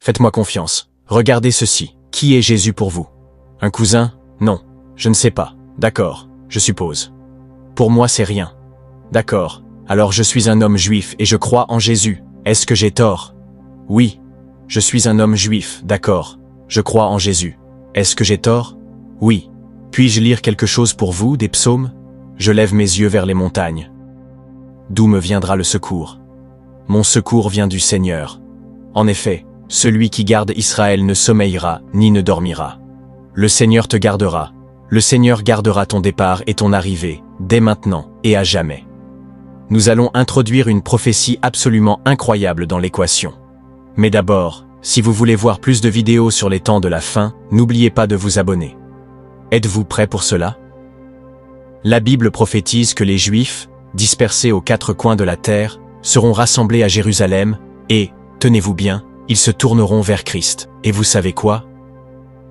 Faites-moi confiance. Regardez ceci. Qui est Jésus pour vous? Un cousin? Non. Je ne sais pas. D'accord. Je suppose. Pour moi, c'est rien. D'accord. Alors je suis un homme juif et je crois en Jésus. Est-ce que j'ai tort? Oui. Je suis un homme juif, d'accord. Je crois en Jésus. Est-ce que j'ai tort? Oui. Puis-je lire quelque chose pour vous, des psaumes? Je lève mes yeux vers les montagnes. D'où me viendra le secours? Mon secours vient du Seigneur. En effet, celui qui garde Israël ne sommeillera ni ne dormira. Le Seigneur te gardera. Le Seigneur gardera ton départ et ton arrivée, dès maintenant et à jamais. Nous allons introduire une prophétie absolument incroyable dans l'équation. Mais d'abord, si vous voulez voir plus de vidéos sur les temps de la fin, n'oubliez pas de vous abonner. Êtes-vous prêts pour cela? La Bible prophétise que les Juifs, dispersés aux quatre coins de la terre, seront rassemblés à Jérusalem et, tenez-vous bien, ils se tourneront vers Christ. Et vous savez quoi?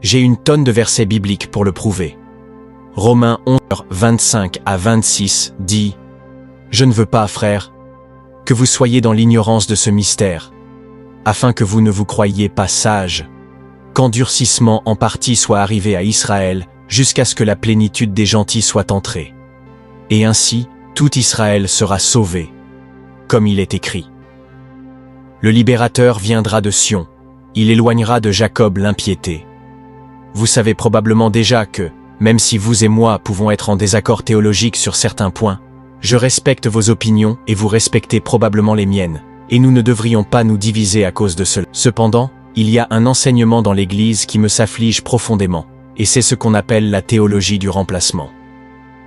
J'ai une tonne de versets bibliques pour le prouver. Romains 11, 25 à 26 dit « Je ne veux pas, frères, que vous soyez dans l'ignorance de ce mystère, afin que vous ne vous croyiez pas sages, qu'endurcissement en partie soit arrivé à Israël, jusqu'à ce que la plénitude des gentils soit entrée. Et ainsi, tout Israël sera sauvé, comme il est écrit. Le libérateur viendra de Sion, il éloignera de Jacob l'impiété. Vous savez probablement déjà que, même si vous et moi pouvons être en désaccord théologique sur certains points, je respecte vos opinions et vous respectez probablement les miennes, et nous ne devrions pas nous diviser à cause de cela. Cependant, il y a un enseignement dans l'Église qui me s'afflige profondément, et c'est ce qu'on appelle la théologie du remplacement.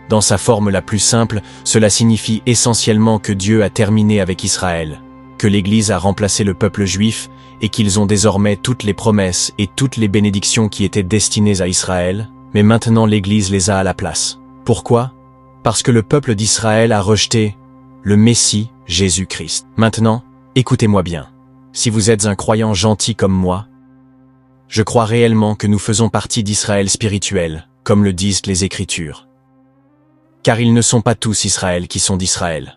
Dans sa forme la plus simple, cela signifie essentiellement que Dieu a terminé avec Israël, que l'Église a remplacé le peuple juif et qu'ils ont désormais toutes les promesses et toutes les bénédictions qui étaient destinées à Israël, mais maintenant l'Église les a à la place. Pourquoi? Parce que le peuple d'Israël a rejeté le Messie, Jésus-Christ. Maintenant, écoutez-moi bien. Si vous êtes un croyant gentil comme moi, je crois réellement que nous faisons partie d'Israël spirituel, comme le disent les Écritures. Car ils ne sont pas tous Israël qui sont d'Israël.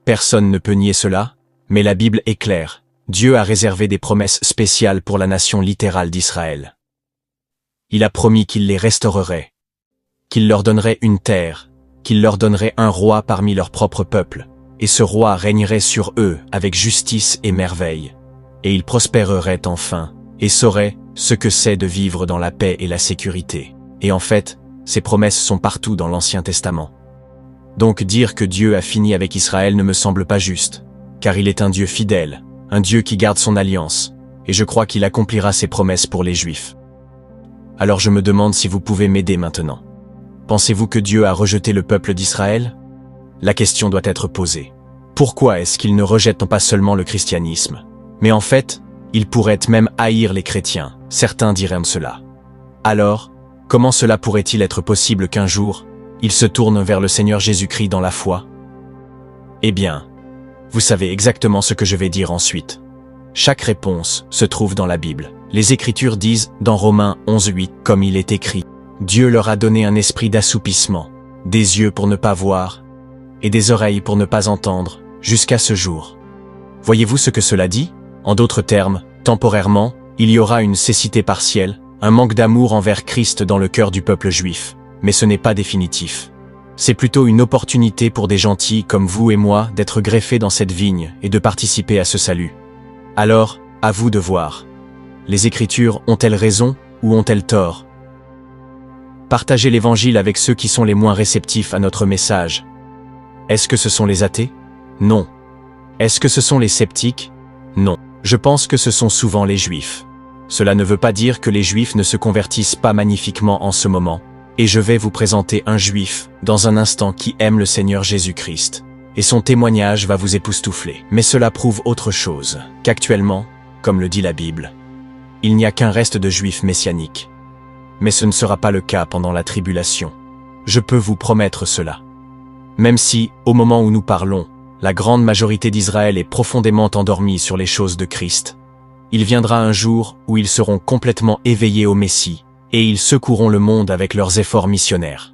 Personne ne peut nier cela, mais la Bible est claire. Dieu a réservé des promesses spéciales pour la nation littérale d'Israël. Il a promis qu'il les restaurerait, qu'il leur donnerait une terre, qu'il leur donnerait un roi parmi leur propre peuple, et ce roi régnerait sur eux avec justice et merveille, et ils prospéreraient enfin, et sauraient ce que c'est de vivre dans la paix et la sécurité. Et en fait, ces promesses sont partout dans l'Ancien Testament. Donc dire que Dieu a fini avec Israël ne me semble pas juste, car il est un Dieu fidèle, un Dieu qui garde son alliance, et je crois qu'il accomplira ses promesses pour les Juifs. Alors je me demande si vous pouvez m'aider maintenant. Pensez-vous que Dieu a rejeté le peuple d'Israël? La question doit être posée. Pourquoi est-ce qu'il ne rejette pas seulement le christianisme? Mais en fait, il pourrait même haïr les chrétiens, certains diraient cela. Alors, comment cela pourrait-il être possible qu'un jour, il se tourne vers le Seigneur Jésus-Christ dans la foi? Eh bien, vous savez exactement ce que je vais dire ensuite. Chaque réponse se trouve dans la Bible. Les Écritures disent, dans Romains 11:8, comme il est écrit, « Dieu leur a donné un esprit d'assoupissement, des yeux pour ne pas voir, et des oreilles pour ne pas entendre, jusqu'à ce jour. » Voyez-vous ce que cela dit? En d'autres termes, temporairement, il y aura une cécité partielle, un manque d'amour envers Christ dans le cœur du peuple juif, mais ce n'est pas définitif. C'est plutôt une opportunité pour des gentils comme vous et moi d'être greffés dans cette vigne et de participer à ce salut. Alors, à vous de voir. Les Écritures ont-elles raison ou ont-elles tort? Partagez l'Évangile avec ceux qui sont les moins réceptifs à notre message. Est-ce que ce sont les athées? Non. Est-ce que ce sont les sceptiques? Non. Je pense que ce sont souvent les Juifs. Cela ne veut pas dire que les Juifs ne se convertissent pas magnifiquement en ce moment. Et je vais vous présenter un Juif, dans un instant, qui aime le Seigneur Jésus-Christ. Et son témoignage va vous époustoufler. Mais cela prouve autre chose, qu'actuellement, comme le dit la Bible, il n'y a qu'un reste de Juifs messianiques. Mais ce ne sera pas le cas pendant la tribulation. Je peux vous promettre cela. Même si, au moment où nous parlons, la grande majorité d'Israël est profondément endormie sur les choses de Christ, il viendra un jour où ils seront complètement éveillés au Messie, et ils secoueront le monde avec leurs efforts missionnaires.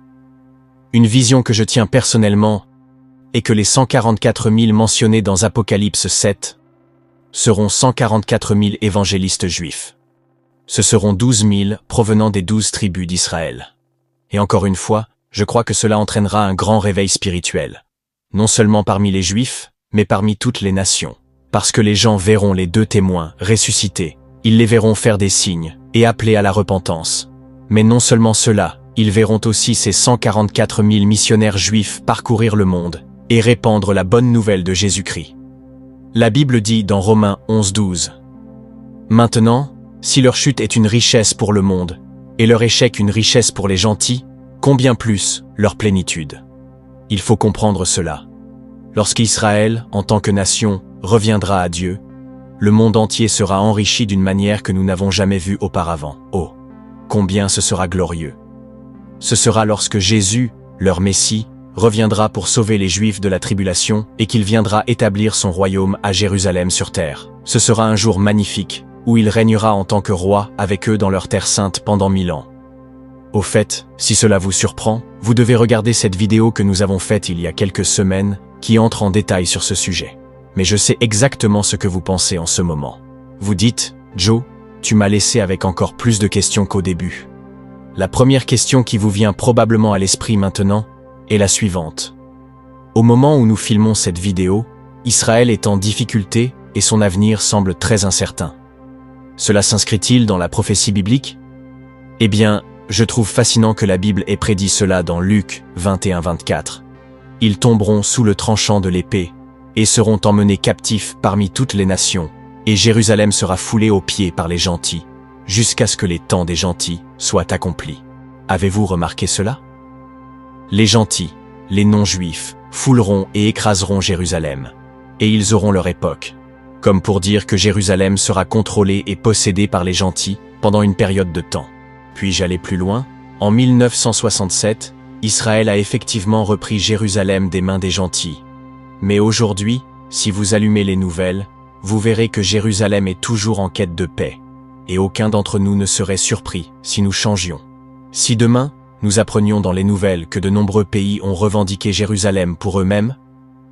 Une vision que je tiens personnellement est que les 144 000 mentionnés dans Apocalypse 7 seront 144 000 évangélistes juifs. Ce seront 12 000 provenant des 12 tribus d'Israël. Et encore une fois, je crois que cela entraînera un grand réveil spirituel. Non seulement parmi les Juifs, mais parmi toutes les nations. Parce que les gens verront les deux témoins ressuscités, ils les verront faire des signes et appeler à la repentance. Mais non seulement cela, ils verront aussi ces 144 000 missionnaires juifs parcourir le monde et répandre la bonne nouvelle de Jésus-Christ. La Bible dit dans Romains 11:12 « Maintenant, si leur chute est une richesse pour le monde, et leur échec une richesse pour les gentils, combien plus leur plénitude ?» Il faut comprendre cela. Lorsqu'Israël, en tant que nation, reviendra à Dieu, le monde entier sera enrichi d'une manière que nous n'avons jamais vue auparavant. Oh, combien ce sera glorieux! Ce sera lorsque Jésus, leur Messie, reviendra pour sauver les Juifs de la tribulation et qu'il viendra établir son royaume à Jérusalem sur terre. Ce sera un jour magnifique, où il régnera en tant que roi avec eux dans leur terre sainte pendant 1000 ans. Au fait, si cela vous surprend, vous devez regarder cette vidéo que nous avons faite il y a quelques semaines, qui entre en détail sur ce sujet. Mais je sais exactement ce que vous pensez en ce moment. Vous dites, Joe, tu m'as laissé avec encore plus de questions qu'au début. La première question qui vous vient probablement à l'esprit maintenant est la suivante. Au moment où nous filmons cette vidéo, Israël est en difficulté et son avenir semble très incertain. Cela s'inscrit-il dans la prophétie biblique? Eh bien, je trouve fascinant que la Bible ait prédit cela dans Luc 21-24. Ils tomberont sous le tranchant de l'épée et seront emmenés captifs parmi toutes les nations, et Jérusalem sera foulée aux pieds par les gentils, jusqu'à ce que les temps des gentils soient accomplis. Avez-vous remarqué cela? Les gentils, les non-juifs, fouleront et écraseront Jérusalem, et ils auront leur époque, comme pour dire que Jérusalem sera contrôlée et possédée par les gentils pendant une période de temps. Puis-je aller plus loin? En 1967, Israël a effectivement repris Jérusalem des mains des gentils. Mais aujourd'hui, si vous allumez les nouvelles, vous verrez que Jérusalem est toujours en quête de paix. Et aucun d'entre nous ne serait surpris si nous changions. Si demain, nous apprenions dans les nouvelles que de nombreux pays ont revendiqué Jérusalem pour eux-mêmes,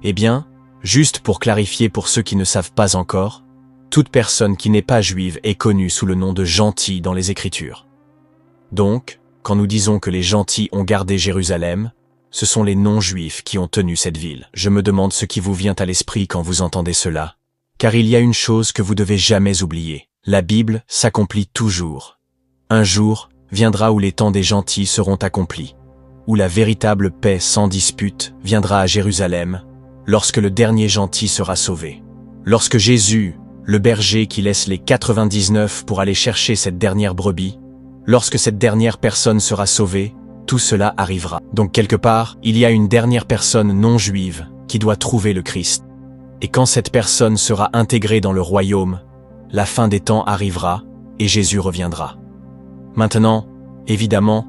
eh bien, juste pour clarifier pour ceux qui ne savent pas encore, toute personne qui n'est pas juive est connue sous le nom de gentil dans les Écritures. Donc, quand nous disons que les gentils ont gardé Jérusalem, ce sont les non-juifs qui ont tenu cette ville. Je me demande ce qui vous vient à l'esprit quand vous entendez cela. Car il y a une chose que vous devez jamais oublier. La Bible s'accomplit toujours. Un jour viendra où les temps des gentils seront accomplis, où la véritable paix sans dispute viendra à Jérusalem, lorsque le dernier gentil sera sauvé. Lorsque Jésus, le berger qui laisse les 99 pour aller chercher cette dernière brebis, lorsque cette dernière personne sera sauvée, tout cela arrivera. Donc quelque part, il y a une dernière personne non juive qui doit trouver le Christ. Et quand cette personne sera intégrée dans le royaume, la fin des temps arrivera et Jésus reviendra. Maintenant, évidemment,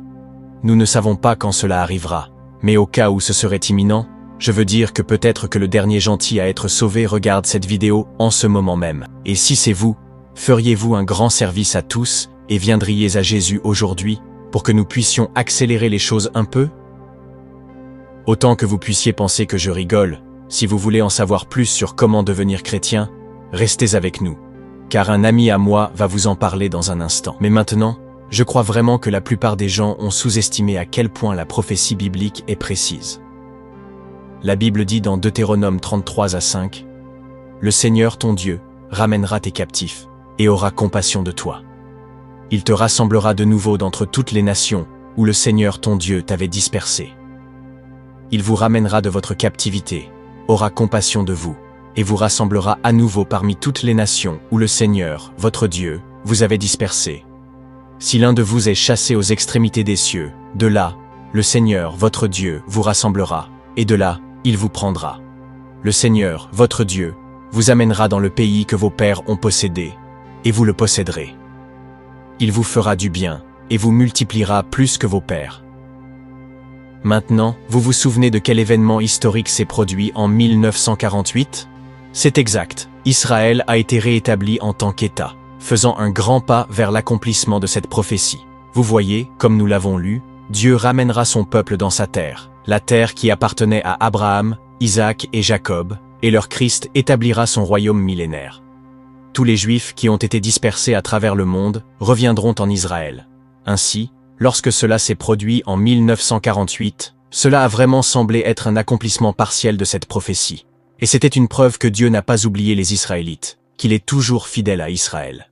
nous ne savons pas quand cela arrivera, mais au cas où ce serait imminent, je veux dire que peut-être que le dernier gentil à être sauvé regarde cette vidéo en ce moment même. Et si c'est vous, feriez-vous un grand service à tous et viendriez à Jésus aujourd'hui pour que nous puissions accélérer les choses un peu? Autant que vous puissiez penser que je rigole, si vous voulez en savoir plus sur comment devenir chrétien, restez avec nous, car un ami à moi va vous en parler dans un instant. Mais maintenant, je crois vraiment que la plupart des gens ont sous-estimé à quel point la prophétie biblique est précise. La Bible dit dans Deutéronome 33-5, « Le Seigneur ton Dieu ramènera tes captifs et aura compassion de toi. Il te rassemblera de nouveau d'entre toutes les nations où le Seigneur ton Dieu t'avait dispersé. Il vous ramènera de votre captivité, aura compassion de vous, et vous rassemblera à nouveau parmi toutes les nations où le Seigneur, votre Dieu, vous avait dispersé. Si l'un de vous est chassé aux extrémités des cieux, de là, le Seigneur, votre Dieu, vous rassemblera, et de là, il vous prendra. Le Seigneur, votre Dieu, vous amènera dans le pays que vos pères ont possédé, et vous le posséderez. Il vous fera du bien, et vous multipliera plus que vos pères. » Maintenant, vous vous souvenez de quel événement historique s'est produit en 1948? C'est exact, Israël a été réétabli en tant qu'État, faisant un grand pas vers l'accomplissement de cette prophétie. Vous voyez, comme nous l'avons lu, Dieu ramènera son peuple dans sa terre, la terre qui appartenait à Abraham, Isaac et Jacob, et leur Christ établira son royaume millénaire. tous les Juifs qui ont été dispersés à travers le monde reviendront en Israël. Ainsi, lorsque cela s'est produit en 1948, cela a vraiment semblé être un accomplissement partiel de cette prophétie. Et c'était une preuve que Dieu n'a pas oublié les Israélites, qu'il est toujours fidèle à Israël.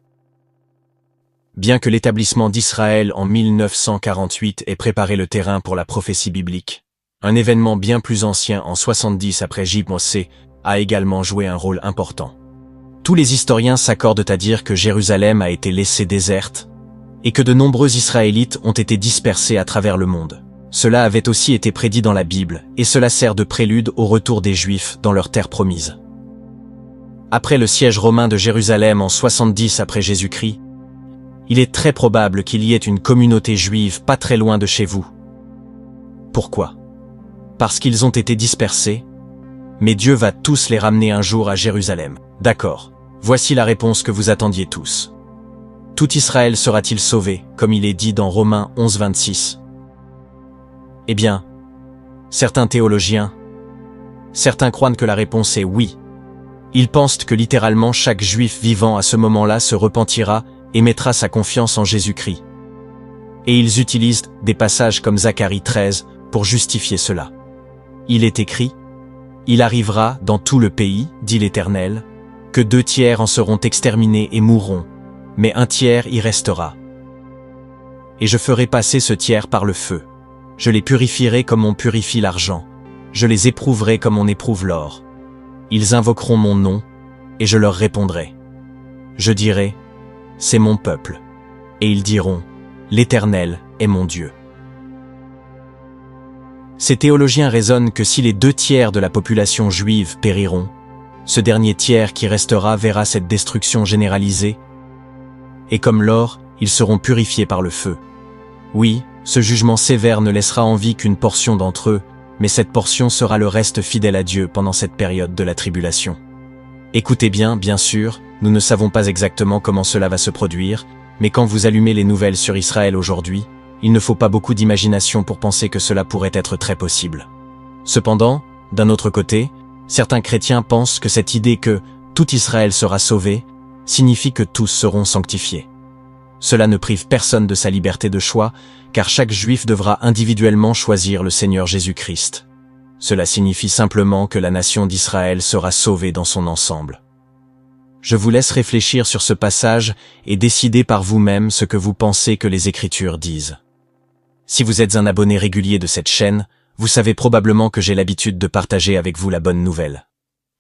Bien que l'établissement d'Israël en 1948 ait préparé le terrain pour la prophétie biblique, un événement bien plus ancien en 70 après J-Mosé a également joué un rôle important. Tous les historiens s'accordent à dire que Jérusalem a été laissée déserte et que de nombreux Israélites ont été dispersés à travers le monde. Cela avait aussi été prédit dans la Bible et cela sert de prélude au retour des Juifs dans leur terre promise. Après le siège romain de Jérusalem en 70 après Jésus-Christ, il est très probable qu'il y ait une communauté juive pas très loin de chez vous. Pourquoi? Parce qu'ils ont été dispersés, mais Dieu va tous les ramener un jour à Jérusalem. D'accord, voici la réponse que vous attendiez tous. Tout Israël sera-t-il sauvé, comme il est dit dans Romains 11, 26? Eh bien, certains théologiens croient que la réponse est oui. Ils pensent que littéralement chaque juif vivant à ce moment-là se repentira et mettra sa confiance en Jésus-Christ. Et ils utilisent des passages comme Zacharie 13 pour justifier cela. Il est écrit: « Il arrivera dans tout le pays, dit l'Éternel, que 2/3 en seront exterminés et mourront, mais 1/3 y restera. Et je ferai passer ce tiers par le feu. Je les purifierai comme on purifie l'argent. Je les éprouverai comme on éprouve l'or. Ils invoqueront mon nom, et je leur répondrai. Je dirai: c'est mon peuple. Et ils diront: l'Éternel est mon Dieu. » Ces théologiens raisonnent que si les 2/3 de la population juive périront, ce dernier tiers qui restera verra cette destruction généralisée, et comme l'or, ils seront purifiés par le feu. Oui, ce jugement sévère ne laissera en vie qu'une portion d'entre eux, mais cette portion sera le reste fidèle à Dieu pendant cette période de la tribulation. Écoutez bien sûr, nous ne savons pas exactement comment cela va se produire, mais quand vous allumez les nouvelles sur Israël aujourd'hui, il ne faut pas beaucoup d'imagination pour penser que cela pourrait être très possible. Cependant, d'un autre côté, certains chrétiens pensent que cette idée que tout Israël sera sauvé signifie que tous seront sanctifiés. Cela ne prive personne de sa liberté de choix, car chaque juif devra individuellement choisir le Seigneur Jésus-Christ. Cela signifie simplement que la nation d'Israël sera sauvée dans son ensemble. Je vous laisse réfléchir sur ce passage et décider par vous-même ce que vous pensez que les Écritures disent. Si vous êtes un abonné régulier de cette chaîne, vous savez probablement que j'ai l'habitude de partager avec vous la bonne nouvelle.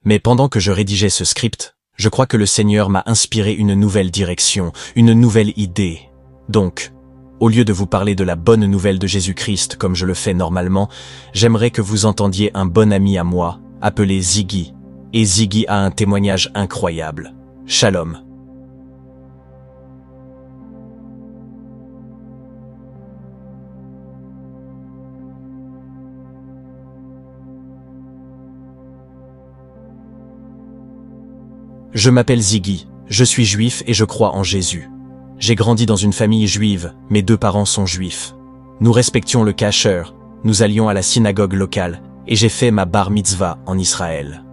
Mais pendant que je rédigeais ce script, je crois que le Seigneur m'a inspiré une nouvelle direction, une nouvelle idée. Donc, au lieu de vous parler de la bonne nouvelle de Jésus-Christ comme je le fais normalement, j'aimerais que vous entendiez un bon ami à moi, appelé Ziggy. Et Ziggy a un témoignage incroyable. Shalom. Je m'appelle Ziggy, je suis juif et je crois en Jésus. J'ai grandi dans une famille juive, mes 2 parents sont juifs. Nous respections le kasher, nous allions à la synagogue locale, et j'ai fait ma bar mitzvah en Israël.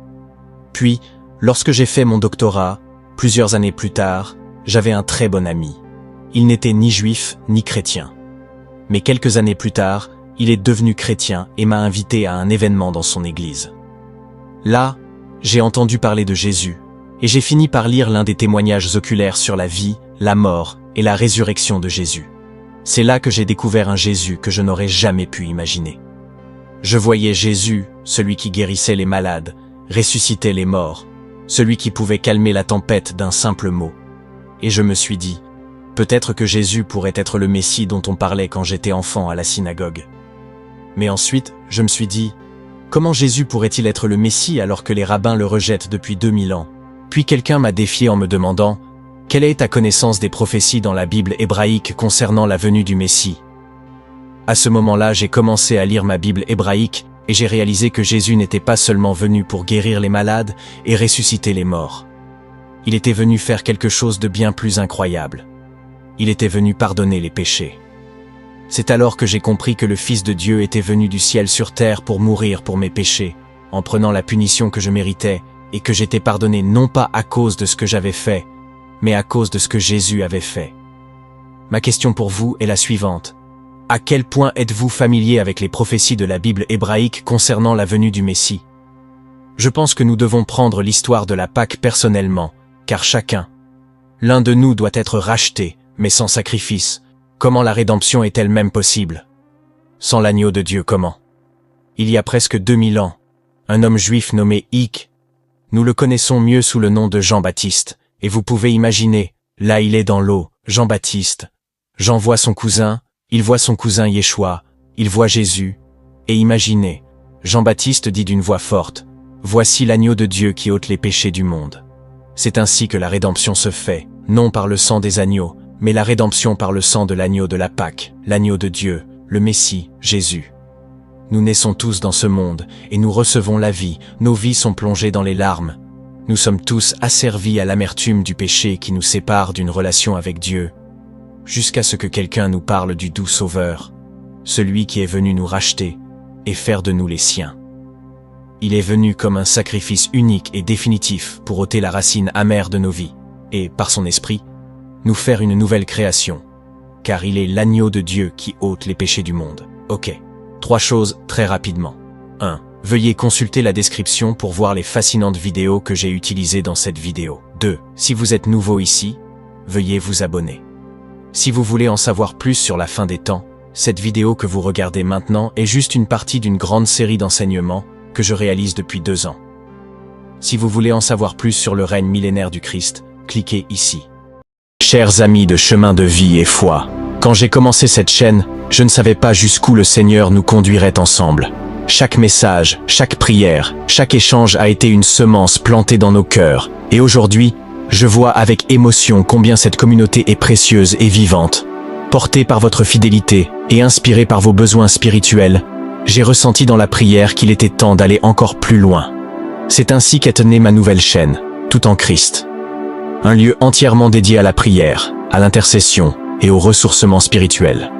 Puis, lorsque j'ai fait mon doctorat, plusieurs années plus tard, j'avais un très bon ami. Il n'était ni juif ni chrétien. Mais quelques années plus tard, il est devenu chrétien et m'a invité à un événement dans son église. Là, j'ai entendu parler de Jésus, et j'ai fini par lire l'un des témoignages oculaires sur la vie, la mort et la résurrection de Jésus. C'est là que j'ai découvert un Jésus que je n'aurais jamais pu imaginer. Je voyais Jésus, celui qui guérissait les malades, ressuscitait les morts, celui qui pouvait calmer la tempête d'un simple mot. Et je me suis dit, peut-être que Jésus pourrait être le Messie dont on parlait quand j'étais enfant à la synagogue. Mais ensuite, je me suis dit, comment Jésus pourrait-il être le Messie alors que les rabbins le rejettent depuis 2000 ans? Puis quelqu'un m'a défié en me demandant, quelle est ta connaissance des prophéties dans la Bible hébraïque concernant la venue du Messie? À ce moment-là, j'ai commencé à lire ma Bible hébraïque et j'ai réalisé que Jésus n'était pas seulement venu pour guérir les malades et ressusciter les morts. Il était venu faire quelque chose de bien plus incroyable. Il était venu pardonner les péchés. C'est alors que j'ai compris que le Fils de Dieu était venu du ciel sur terre pour mourir pour mes péchés, en prenant la punition que je méritais, et que j'étais pardonné non pas à cause de ce que j'avais fait, mais à cause de ce que Jésus avait fait. Ma question pour vous est la suivante. À quel point êtes-vous familier avec les prophéties de la Bible hébraïque concernant la venue du Messie? Je pense que nous devons prendre l'histoire de la Pâque personnellement, car l'un de nous doit être racheté, mais sans sacrifice. Comment la rédemption est elle-même possible? Sans l'agneau de Dieu, comment? Il y a presque 2000 ans, un homme juif nommé Hic, nous le connaissons mieux sous le nom de Jean-Baptiste, et vous pouvez imaginer, là il est dans l'eau, Jean-Baptiste. Jean voit son cousin, il voit son cousin Yeshua, il voit Jésus, et imaginez, Jean-Baptiste dit d'une voix forte, « Voici l'agneau de Dieu qui ôte les péchés du monde. » C'est ainsi que la rédemption se fait, non par le sang des agneaux, mais la rédemption par le sang de l'agneau de la Pâque, l'agneau de Dieu, le Messie, Jésus. Nous naissons tous dans ce monde, et nous recevons la vie, nos vies sont plongées dans les larmes. Nous sommes tous asservis à l'amertume du péché qui nous sépare d'une relation avec Dieu, jusqu'à ce que quelqu'un nous parle du doux Sauveur, celui qui est venu nous racheter et faire de nous les siens. Il est venu comme un sacrifice unique et définitif pour ôter la racine amère de nos vies, et, par son esprit, nous faire une nouvelle création, car il est l'agneau de Dieu qui ôte les péchés du monde. Ok. 3 choses très rapidement. 1. Veuillez consulter la description pour voir les fascinantes vidéos que j'ai utilisées dans cette vidéo. 2. Si vous êtes nouveau ici, veuillez vous abonner. Si vous voulez en savoir plus sur la fin des temps, cette vidéo que vous regardez maintenant est juste une partie d'une grande série d'enseignements que je réalise depuis 2 ans. Si vous voulez en savoir plus sur le règne millénaire du Christ, cliquez ici. Chers amis de chemin de vie et foi, quand j'ai commencé cette chaîne, je ne savais pas jusqu'où le Seigneur nous conduirait ensemble. Chaque message, chaque prière, chaque échange a été une semence plantée dans nos cœurs, et aujourd'hui, je vois avec émotion combien cette communauté est précieuse et vivante. Portée par votre fidélité et inspirée par vos besoins spirituels, j'ai ressenti dans la prière qu'il était temps d'aller encore plus loin. C'est ainsi qu'est née ma nouvelle chaîne, Tout en Christ. Un lieu entièrement dédié à la prière, à l'intercession et au ressourcement spirituel.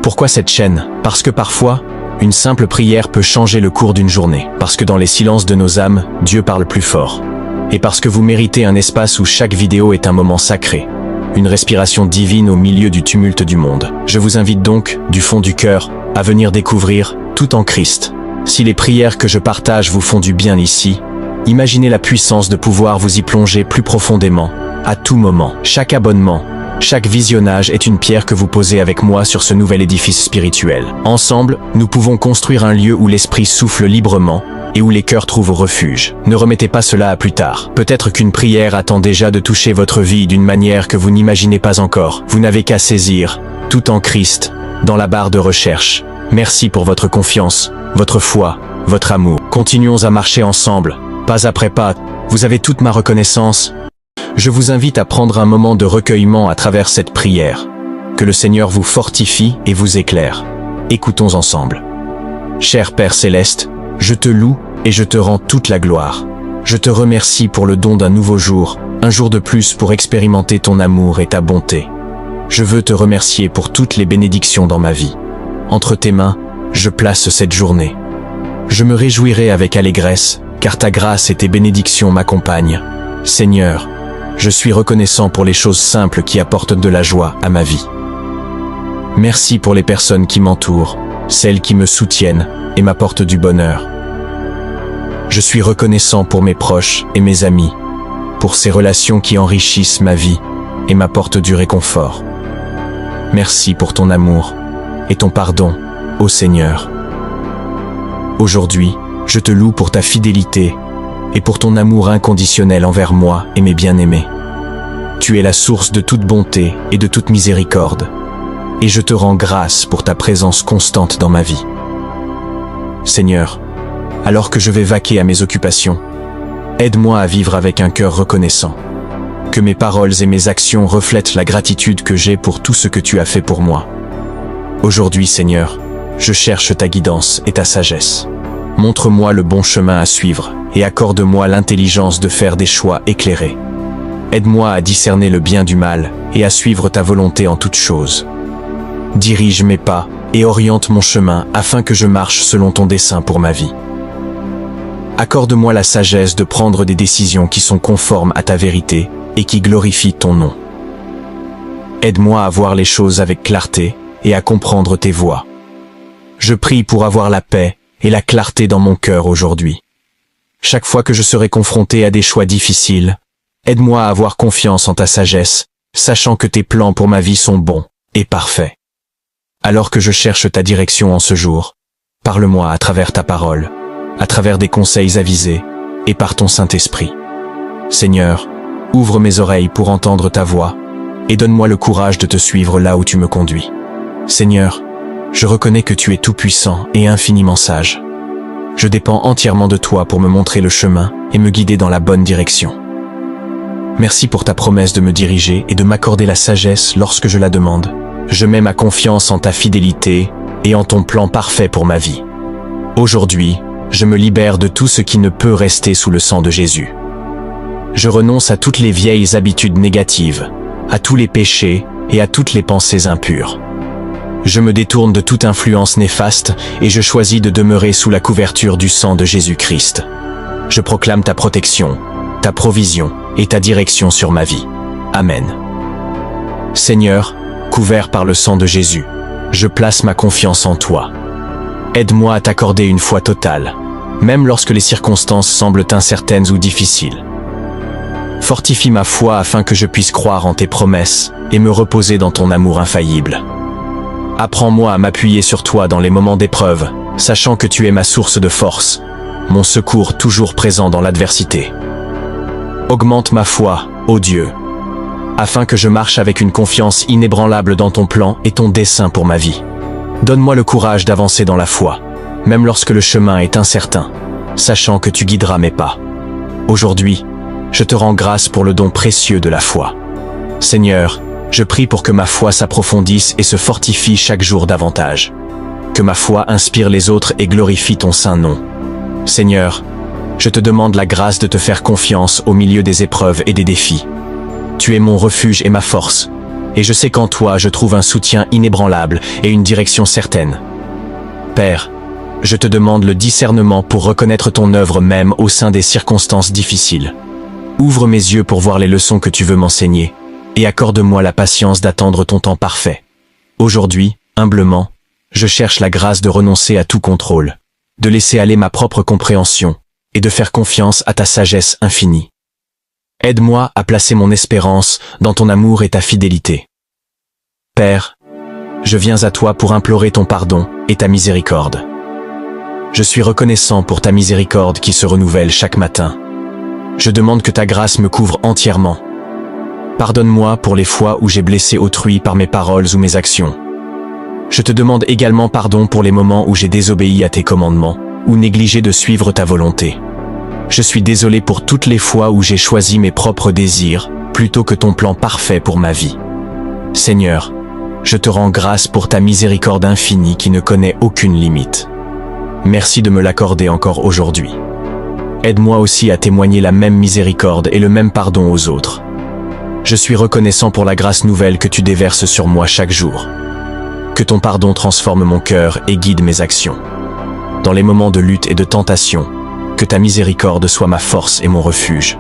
Pourquoi cette chaîne? Parce que parfois, une simple prière peut changer le cours d'une journée. Parce que dans les silences de nos âmes, Dieu parle plus fort. Et parce que vous méritez un espace où chaque vidéo est un moment sacré. Une respiration divine au milieu du tumulte du monde. Je vous invite donc, du fond du cœur, à venir découvrir Tout en Christ. Si les prières que je partage vous font du bien ici, imaginez la puissance de pouvoir vous y plonger plus profondément, à tout moment. Chaque abonnement, chaque visionnage est une pierre que vous posez avec moi sur ce nouvel édifice spirituel. Ensemble, nous pouvons construire un lieu où l'esprit souffle librement et où les cœurs trouvent refuge. Ne remettez pas cela à plus tard. Peut-être qu'une prière attend déjà de toucher votre vie d'une manière que vous n'imaginez pas encore. Vous n'avez qu'à saisir Tout en Christ dans la barre de recherche. Merci pour votre confiance, votre foi, votre amour. Continuons à marcher ensemble, pas après pas. Vous avez toute ma reconnaissance. Je vous invite à prendre un moment de recueillement à travers cette prière. Que le Seigneur vous fortifie et vous éclaire. Écoutons ensemble. Cher Père Céleste, je te loue et je te rends toute la gloire. Je te remercie pour le don d'un nouveau jour, un jour de plus pour expérimenter ton amour et ta bonté. Je veux te remercier pour toutes les bénédictions dans ma vie. Entre tes mains, je place cette journée. Je me réjouirai avec allégresse, car ta grâce et tes bénédictions m'accompagnent. Seigneur, je suis reconnaissant pour les choses simples qui apportent de la joie à ma vie. Merci pour les personnes qui m'entourent, celles qui me soutiennent et m'apportent du bonheur. Je suis reconnaissant pour mes proches et mes amis, pour ces relations qui enrichissent ma vie et m'apportent du réconfort. Merci pour ton amour et ton pardon, ô Seigneur. Aujourd'hui, je te loue pour ta fidélité et pour ton amour inconditionnel envers moi et mes bien-aimés. Tu es la source de toute bonté et de toute miséricorde, et je te rends grâce pour ta présence constante dans ma vie. Seigneur, alors que je vais vaquer à mes occupations, aide-moi à vivre avec un cœur reconnaissant. Que mes paroles et mes actions reflètent la gratitude que j'ai pour tout ce que tu as fait pour moi. Aujourd'hui, Seigneur, je cherche ta guidance et ta sagesse. Montre-moi le bon chemin à suivre et accorde-moi l'intelligence de faire des choix éclairés. Aide-moi à discerner le bien du mal et à suivre ta volonté en toutes choses. Dirige mes pas et oriente mon chemin afin que je marche selon ton dessein pour ma vie. Accorde-moi la sagesse de prendre des décisions qui sont conformes à ta vérité et qui glorifie ton nom. Aide-moi à voir les choses avec clarté et à comprendre tes voies. Je prie pour avoir la paix et la clarté dans mon cœur aujourd'hui. Chaque fois que je serai confronté à des choix difficiles, aide-moi à avoir confiance en ta sagesse, sachant que tes plans pour ma vie sont bons et parfaits. Alors que je cherche ta direction en ce jour, parle-moi à travers ta parole, à travers des conseils avisés et par ton Saint-Esprit. Seigneur, ouvre mes oreilles pour entendre ta voix et donne-moi le courage de te suivre là où tu me conduis. Seigneur, je reconnais que tu es tout-puissant et infiniment sage. Je dépends entièrement de toi pour me montrer le chemin et me guider dans la bonne direction. Merci pour ta promesse de me diriger et de m'accorder la sagesse lorsque je la demande. Je mets ma confiance en ta fidélité et en ton plan parfait pour ma vie. Aujourd'hui, je me libère de tout ce qui ne peut rester sous le sang de Jésus. Je renonce à toutes les vieilles habitudes négatives, à tous les péchés et à toutes les pensées impures. Je me détourne de toute influence néfaste et je choisis de demeurer sous la couverture du sang de Jésus-Christ. Je proclame ta protection, ta provision et ta direction sur ma vie. Amen. Seigneur, couvert par le sang de Jésus, je place ma confiance en toi. Aide-moi à t'accorder une foi totale, même lorsque les circonstances semblent incertaines ou difficiles. Fortifie ma foi afin que je puisse croire en tes promesses et me reposer dans ton amour infaillible. Apprends-moi à m'appuyer sur toi dans les moments d'épreuve, sachant que tu es ma source de force, mon secours toujours présent dans l'adversité. Augmente ma foi, ô Dieu, afin que je marche avec une confiance inébranlable dans ton plan et ton dessein pour ma vie. Donne-moi le courage d'avancer dans la foi, même lorsque le chemin est incertain, sachant que tu guideras mes pas. Aujourd'hui, je te rends grâce pour le don précieux de la foi. Seigneur, je prie pour que ma foi s'approfondisse et se fortifie chaque jour davantage. Que ma foi inspire les autres et glorifie ton saint nom. Seigneur, je te demande la grâce de te faire confiance au milieu des épreuves et des défis. Tu es mon refuge et ma force, et je sais qu'en toi je trouve un soutien inébranlable et une direction certaine. Père, je te demande le discernement pour reconnaître ton œuvre même au sein des circonstances difficiles. Ouvre mes yeux pour voir les leçons que tu veux m'enseigner, et accorde-moi la patience d'attendre ton temps parfait. Aujourd'hui, humblement, je cherche la grâce de renoncer à tout contrôle, de laisser aller ma propre compréhension, et de faire confiance à ta sagesse infinie. Aide-moi à placer mon espérance dans ton amour et ta fidélité. Père, je viens à toi pour implorer ton pardon et ta miséricorde. Je suis reconnaissant pour ta miséricorde qui se renouvelle chaque matin. Je demande que ta grâce me couvre entièrement. Pardonne-moi pour les fois où j'ai blessé autrui par mes paroles ou mes actions. Je te demande également pardon pour les moments où j'ai désobéi à tes commandements ou négligé de suivre ta volonté. Je suis désolé pour toutes les fois où j'ai choisi mes propres désirs plutôt que ton plan parfait pour ma vie. Seigneur, je te rends grâce pour ta miséricorde infinie qui ne connaît aucune limite. Merci de me l'accorder encore aujourd'hui. Aide-moi aussi à témoigner la même miséricorde et le même pardon aux autres. Je suis reconnaissant pour la grâce nouvelle que tu déverses sur moi chaque jour. Que ton pardon transforme mon cœur et guide mes actions. Dans les moments de lutte et de tentation, que ta miséricorde soit ma force et mon refuge.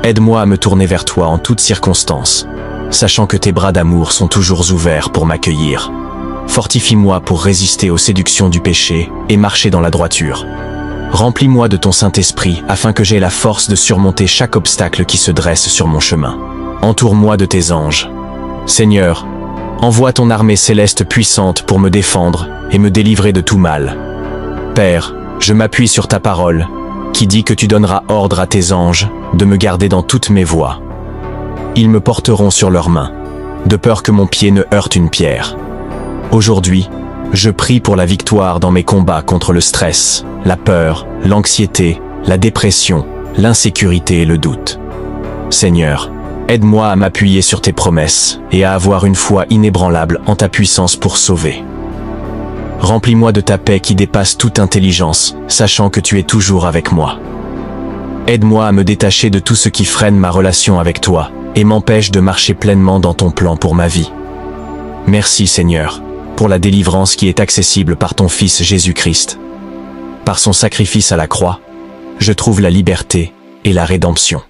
Aide-moi à me tourner vers toi en toutes circonstances, sachant que tes bras d'amour sont toujours ouverts pour m'accueillir. Fortifie-moi pour résister aux séductions du péché et marcher dans la droiture. Remplis-moi de ton Saint-Esprit afin que j'aie la force de surmonter chaque obstacle qui se dresse sur mon chemin. Entoure-moi de tes anges. Seigneur, envoie ton armée céleste puissante pour me défendre et me délivrer de tout mal. Père, je m'appuie sur ta parole, qui dit que tu donneras ordre à tes anges de me garder dans toutes mes voies. Ils me porteront sur leurs mains, de peur que mon pied ne heurte une pierre. Aujourd'hui, je prie pour la victoire dans mes combats contre le stress, la peur, l'anxiété, la dépression, l'insécurité et le doute. Seigneur, aide-moi à m'appuyer sur tes promesses et à avoir une foi inébranlable en ta puissance pour sauver. Remplis-moi de ta paix qui dépasse toute intelligence, sachant que tu es toujours avec moi. Aide-moi à me détacher de tout ce qui freine ma relation avec toi et m'empêche de marcher pleinement dans ton plan pour ma vie. Merci Seigneur, pour la délivrance qui est accessible par ton Fils Jésus-Christ. Par son sacrifice à la croix, je trouve la liberté et la rédemption.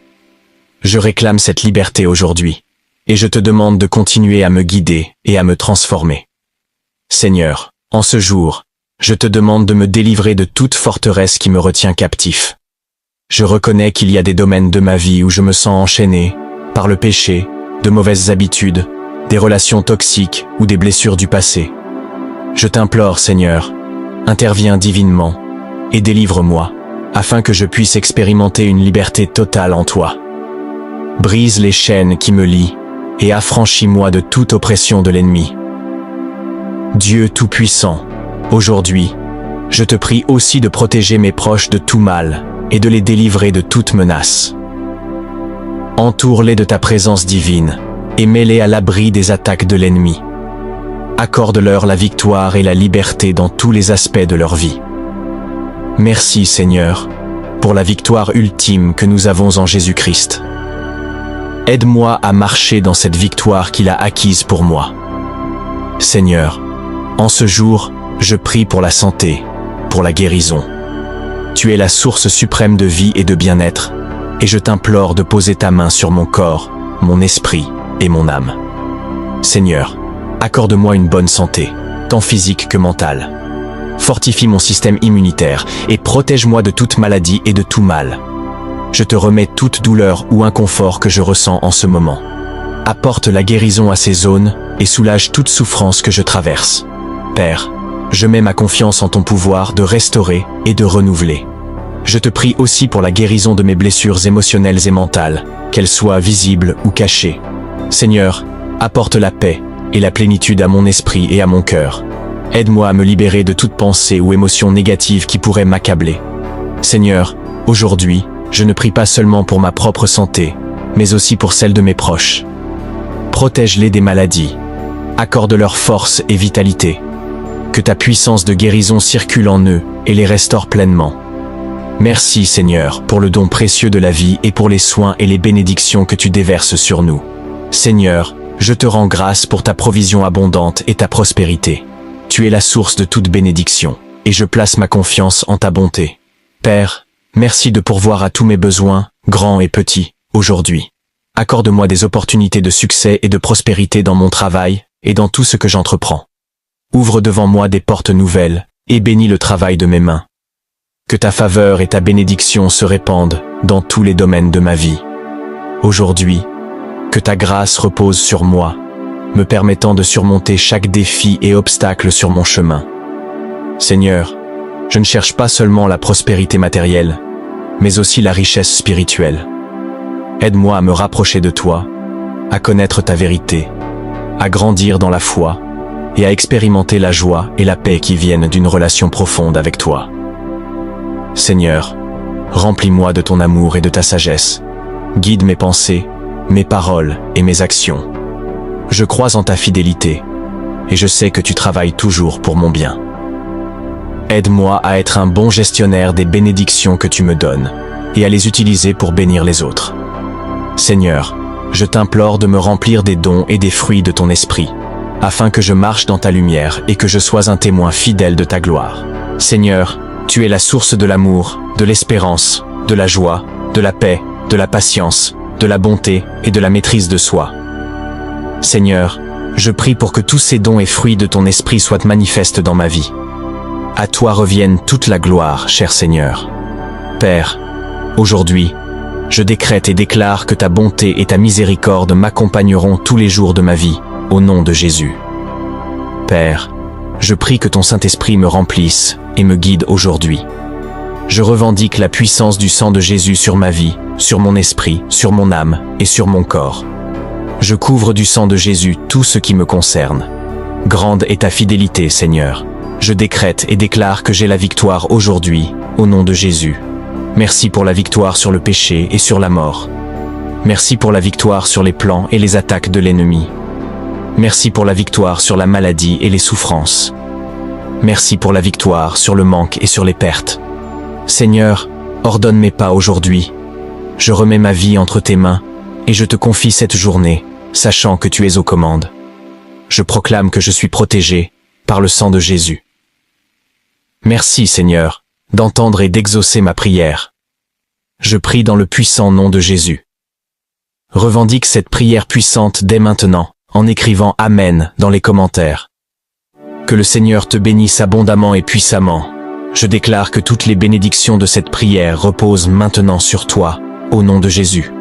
je réclame cette liberté aujourd'hui, et je te demande de continuer à me guider et à me transformer. Seigneur, en ce jour, je te demande de me délivrer de toute forteresse qui me retient captif. Je reconnais qu'il y a des domaines de ma vie où je me sens enchaîné par le péché, de mauvaises habitudes, des relations toxiques ou des blessures du passé. Je t'implore, Seigneur, interviens divinement et délivre-moi, afin que je puisse expérimenter une liberté totale en toi. Brise les chaînes qui me lient et affranchis-moi de toute oppression de l'ennemi. Dieu Tout-Puissant, aujourd'hui, je te prie aussi de protéger mes proches de tout mal et de les délivrer de toute menace. Entoure-les de ta présence divine et mets-les à l'abri des attaques de l'ennemi. Accorde-leur la victoire et la liberté dans tous les aspects de leur vie. Merci Seigneur, pour la victoire ultime que nous avons en Jésus-Christ. Aide-moi à marcher dans cette victoire qu'il a acquise pour moi. Seigneur, en ce jour, je prie pour la santé, pour la guérison. Tu es la source suprême de vie et de bien-être, et je t'implore de poser ta main sur mon corps, mon esprit et mon âme. Seigneur, accorde-moi une bonne santé, tant physique que mentale. Fortifie mon système immunitaire et protège-moi de toute maladie et de tout mal. Je te remets toute douleur ou inconfort que je ressens en ce moment. Apporte la guérison à ces zones et soulage toute souffrance que je traverse. Père, je mets ma confiance en ton pouvoir de restaurer et de renouveler. Je te prie aussi pour la guérison de mes blessures émotionnelles et mentales, qu'elles soient visibles ou cachées. Seigneur, apporte la paix et la plénitude à mon esprit et à mon cœur. Aide-moi à me libérer de toute pensée ou émotion négative qui pourrait m'accabler. Seigneur, aujourd'hui, je ne prie pas seulement pour ma propre santé, mais aussi pour celle de mes proches. Protège-les des maladies. Accorde-leur force et vitalité. Que ta puissance de guérison circule en eux et les restaure pleinement. Merci Seigneur pour le don précieux de la vie et pour les soins et les bénédictions que tu déverses sur nous. Seigneur, je te rends grâce pour ta provision abondante et ta prospérité. Tu es la source de toute bénédiction, et je place ma confiance en ta bonté. Père, merci de pourvoir à tous mes besoins, grands et petits, aujourd'hui. Accorde-moi des opportunités de succès et de prospérité dans mon travail et dans tout ce que j'entreprends. Ouvre devant moi des portes nouvelles et bénis le travail de mes mains. Que ta faveur et ta bénédiction se répandent dans tous les domaines de ma vie. Aujourd'hui, que ta grâce repose sur moi, me permettant de surmonter chaque défi et obstacle sur mon chemin. Seigneur, je ne cherche pas seulement la prospérité matérielle, mais aussi la richesse spirituelle. Aide-moi à me rapprocher de toi, à connaître ta vérité, à grandir dans la foi et à expérimenter la joie et la paix qui viennent d'une relation profonde avec toi. Seigneur, remplis-moi de ton amour et de ta sagesse. Guide mes pensées, mes paroles et mes actions. Je crois en ta fidélité, et je sais que tu travailles toujours pour mon bien. Aide-moi à être un bon gestionnaire des bénédictions que tu me donnes, et à les utiliser pour bénir les autres. Seigneur, je t'implore de me remplir des dons et des fruits de ton esprit, afin que je marche dans ta lumière et que je sois un témoin fidèle de ta gloire. Seigneur, tu es la source de l'amour, de l'espérance, de la joie, de la paix, de la patience, de la bonté et de la maîtrise de soi. Seigneur, je prie pour que tous ces dons et fruits de ton esprit soient manifestes dans ma vie. À toi revienne toute la gloire, cher Seigneur. Père, aujourd'hui, je décrète et déclare que ta bonté et ta miséricorde m'accompagneront tous les jours de ma vie, au nom de Jésus. Père, je prie que ton Saint-Esprit me remplisse et me guide aujourd'hui. Je revendique la puissance du sang de Jésus sur ma vie, sur mon esprit, sur mon âme et sur mon corps. Je couvre du sang de Jésus tout ce qui me concerne. Grande est ta fidélité, Seigneur. Je décrète et déclare que j'ai la victoire aujourd'hui, au nom de Jésus. Merci pour la victoire sur le péché et sur la mort. Merci pour la victoire sur les plans et les attaques de l'ennemi. Merci pour la victoire sur la maladie et les souffrances. Merci pour la victoire sur le manque et sur les pertes. Seigneur, ordonne mes pas aujourd'hui. Je remets ma vie entre tes mains et je te confie cette journée, sachant que tu es aux commandes. Je proclame que je suis protégé par le sang de Jésus. Merci, Seigneur, d'entendre et d'exaucer ma prière. Je prie dans le puissant nom de Jésus. Revendique cette prière puissante dès maintenant, en écrivant Amen dans les commentaires. Que le Seigneur te bénisse abondamment et puissamment. Je déclare que toutes les bénédictions de cette prière reposent maintenant sur toi, au nom de Jésus.